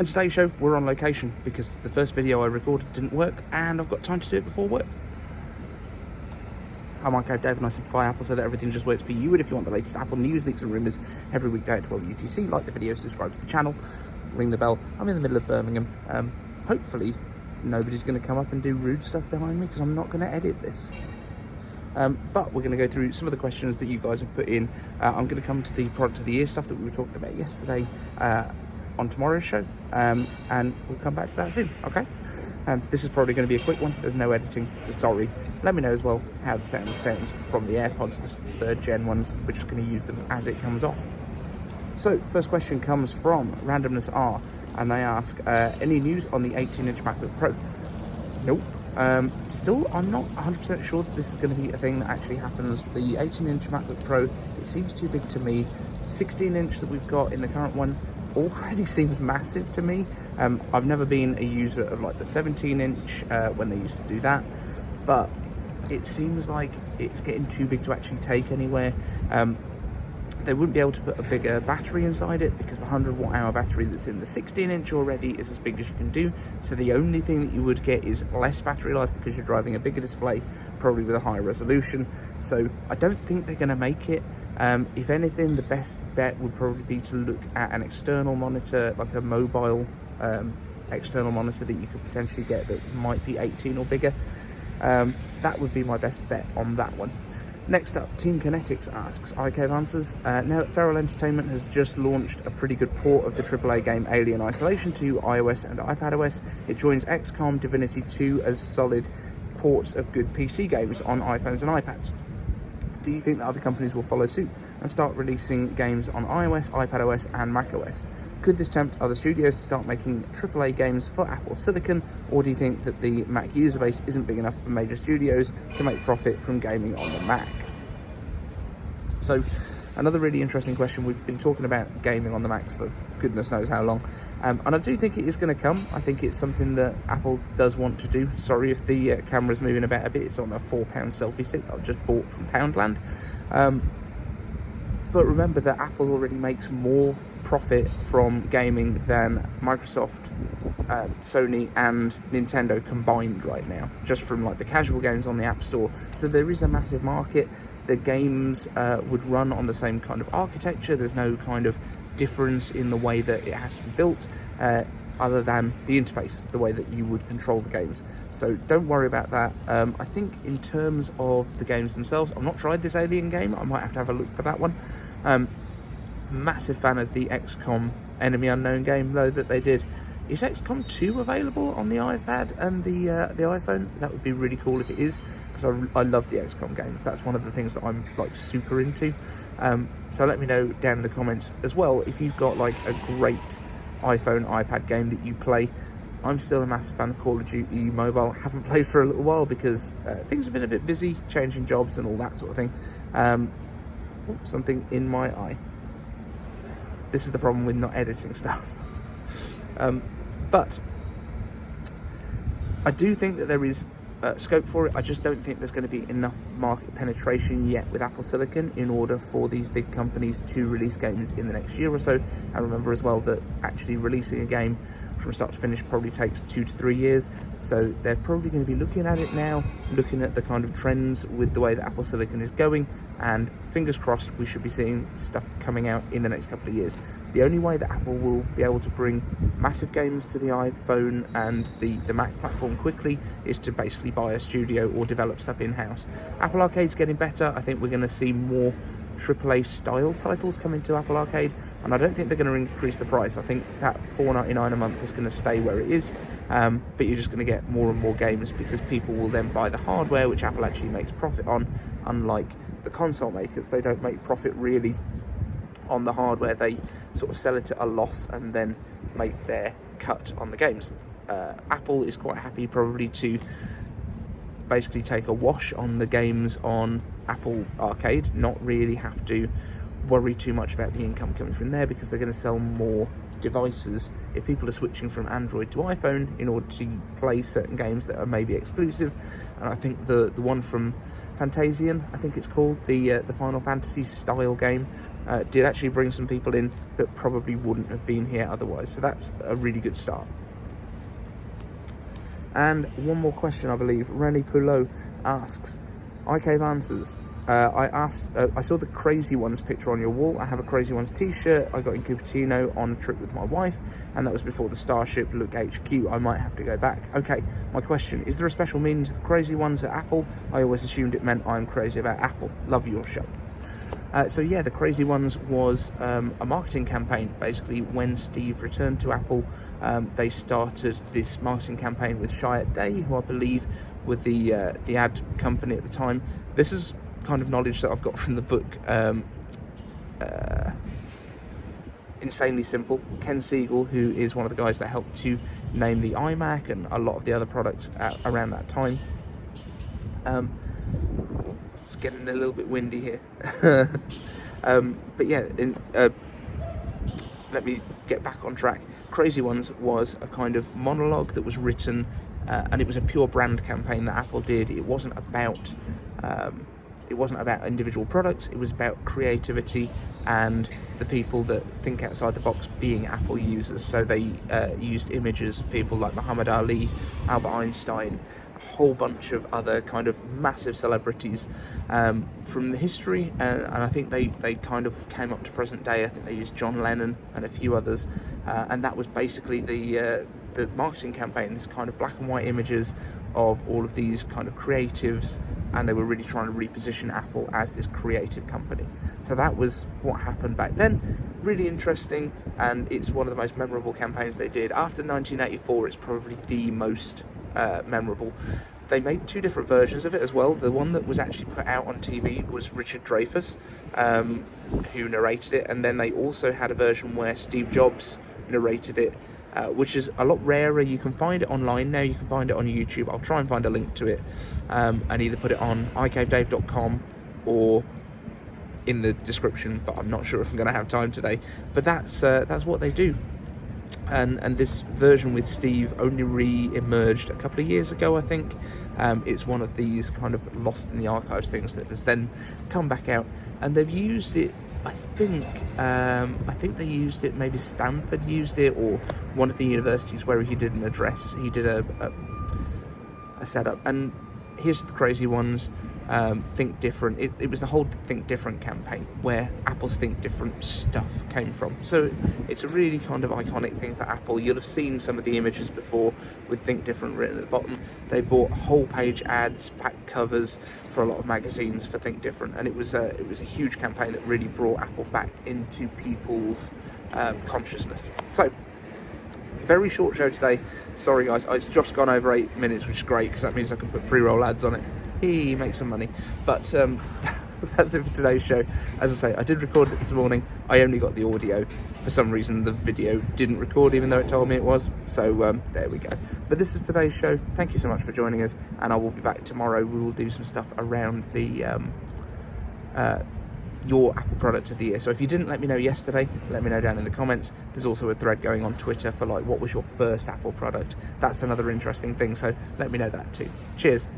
And today's show, we're on location because the first video I recorded didn't work and I've got time to do it before work. I'm Dave and I simplify Apple so that everything just works for you. And if you want the latest Apple news, leaks and rumours every weekday at 12 UTC, like the video, subscribe to the channel, ring the bell. I'm in the middle of Birmingham. Hopefully nobody's going to come up and do rude stuff behind me because I'm not going to edit this. But we're going to go through some of the questions that you guys have put in. I'm going to come to the product of the year stuff that we were talking about yesterday on tomorrow's show, and we'll come back to that soon. Okay, this is probably going to be a quick one. There's no editing, so sorry. Let me know as well how the sound sounds from the AirPods, the 3rd gen ones. We're just going to use them as it comes off. So first question comes from Randomness R, and they ask any news on the 18-inch MacBook Pro? Nope. Still, I'm not 100% sure that this is going to be a thing that actually happens. The 18-inch MacBook Pro, it seems too big to me. 16-inch that we've got in the current one already seems massive to me. I've never been a user of like the 17-inch when they used to do that, but it seems like it's getting too big to actually take anywhere. They wouldn't be able to put a bigger battery inside it because the 100 watt-hour battery that's in the 16-inch already is as big as you can do. So the only thing that you would get is less battery life because you're driving a bigger display, probably with a higher resolution. So I don't think they're going to make it. If anything, the best bet would probably be to look at an external monitor, like a mobile external monitor that you could potentially get that might be 18 or bigger. That would be my best bet on that one. Next up, Team Kinetix asks, iCave answers, now that Feral Entertainment has just launched a pretty good port of the AAA game Alien Isolation to iOS and iPadOS, it joins XCOM Divinity 2 as solid ports of good PC games on iPhones and iPads. Do you think that other companies will follow suit and start releasing games on iOS, iPadOS and macOS? Could this tempt other studios to start making AAA games for Apple Silicon, or do you think that the Mac user base isn't big enough for major studios to make profit from gaming on the Mac? So, another really interesting question. We've been talking about gaming on the Macs for goodness knows how long, and I do think it is going to come. I think it's something that Apple does want to do. Sorry if the camera's moving about a bit. It's on a £4 selfie stick that I've just bought from Poundland. But remember that Apple already makes more profit from gaming than Microsoft, Sony and Nintendo combined right now, just from like the casual games on the App Store. So there is a massive market. The games would run on the same kind of architecture. There's no kind of difference in the way that it has to be built, other than the interface, the way that you would control the games. So don't worry about that. I think in terms of the games themselves, I've not tried this Alien game. I might have to have a look for that one. Massive fan of the XCOM Enemy Unknown game though that they did. Is XCOM 2 available on the iPad and the iPhone? That would be really cool if it is, because I love the XCOM games. That's one of the things that I'm like super into. So let me know down in the comments as well if you've got like a great iPhone, iPad game that you play. I'm still a massive fan of Call of Duty Mobile. Haven't played for a little while because things have been a bit busy, changing jobs and all that sort of thing. Something in my eye. This is the problem with not editing stuff. But I do think that there is scope for it. I just don't think there's going to be enough market penetration yet with Apple Silicon in order for these big companies to release games in the next year or so. And remember as well that actually releasing a game from start to finish probably takes 2 to 3 years. So they're probably going to be looking at it now, looking at the kind of trends with the way that Apple Silicon is going, and fingers crossed we should be seeing stuff coming out in the next couple of years. The only way that Apple will be able to bring massive games to the iPhone and the Mac platform quickly is to basically buy a studio or develop stuff in-house. Apple Arcade's getting better. I think we're going to see more AAA style titles coming to Apple Arcade, and I don't think they're going to increase the price. I think that $4.99 a month is going to stay where it is, but you're just going to get more and more games because people will then buy the hardware, which Apple actually makes profit on, unlike the console makers. They don't make profit really on the hardware. They sort of sell it at a loss and then make their cut on the games. Apple is quite happy probably to basically take a wash on the games on Apple Arcade, not really have to worry too much about the income coming from there because they're going to sell more devices if people are switching from Android to iPhone in order to play certain games that are maybe exclusive. And I think the one from Fantasian, I think it's called, the Final Fantasy style game, did actually bring some people in that probably wouldn't have been here otherwise. So that's a really good start. And one more question, I believe. René Pouliot asks, I gave answers. I saw the Crazy Ones picture on your wall. I have a Crazy Ones t-shirt I got in Cupertino on a trip with my wife, and that was before the Starship Look HQ. I might have to go back. Okay, my question, is there a special meaning to the Crazy Ones at Apple? I always assumed it meant I'm crazy about Apple. Love your show. So yeah, the Crazy Ones was a marketing campaign. Basically, when Steve returned to Apple, they started this marketing campaign with Chiat Day, who I believe were the ad company at the time. This is kind of knowledge that I've got from the book Insanely Simple. Ken Siegel, who is one of the guys that helped to name the iMac and a lot of the other products around that time. It's getting a little bit windy here. But yeah, let me get back on track. Crazy Ones was a kind of monologue that was written, and it was a pure brand campaign that Apple did. It wasn't about individual products. It was about creativity and the people that think outside the box being Apple users. So they used images of people like Muhammad Ali, Albert Einstein, a whole bunch of other kind of massive celebrities from the history, and I think they kind of came up to present day. I think they used John Lennon and a few others, and that was basically the marketing campaign, this kind of black and white images of all of these kind of creatives, and they were really trying to reposition Apple as this creative company. So that was what happened back then. Really interesting, and it's one of the most memorable campaigns they did. After 1984, it's probably the most memorable. They made two different versions of it as well. The one that was actually put out on TV was Richard Dreyfuss, who narrated it, and then they also had a version where Steve Jobs narrated it, which is a lot rarer. You can find it online now. You can find it on YouTube. I'll try and find a link to it, and either put it on iCaveDave.com or in the description, but I'm not sure if I'm going to have time today. But that's what they do. And this version with Steve only re-emerged a couple of years ago, I think. It's one of these kind of lost in the archives things that has then come back out, and they've used it. I think they used it, maybe Stanford used it, or one of the universities where he did an address. He did a setup. And here's the Crazy Ones. Think Different. It was the whole Think Different campaign where Apple's Think Different stuff came from. So it's a really kind of iconic thing for Apple. You'll have seen some of the images before with Think Different written at the bottom. They bought whole page ads, pack covers for a lot of magazines for Think Different, and it was a huge campaign that really brought Apple back into people's consciousness. So very short show today. Sorry guys, I've just gone over 8 minutes, which is great because that means I can put pre-roll ads on it. He makes some money. But that's it for today's show. As I say, I did record it this morning. I only got the audio. For some reason, the video didn't record, even though it told me it was. So there we go. But this is today's show. Thank you so much for joining us, and I will be back tomorrow. We will do some stuff around the your Apple product of the year. So if you didn't let me know yesterday, let me know down in the comments. There's also a thread going on Twitter for like, what was your first Apple product? That's another interesting thing. So let me know that too. Cheers.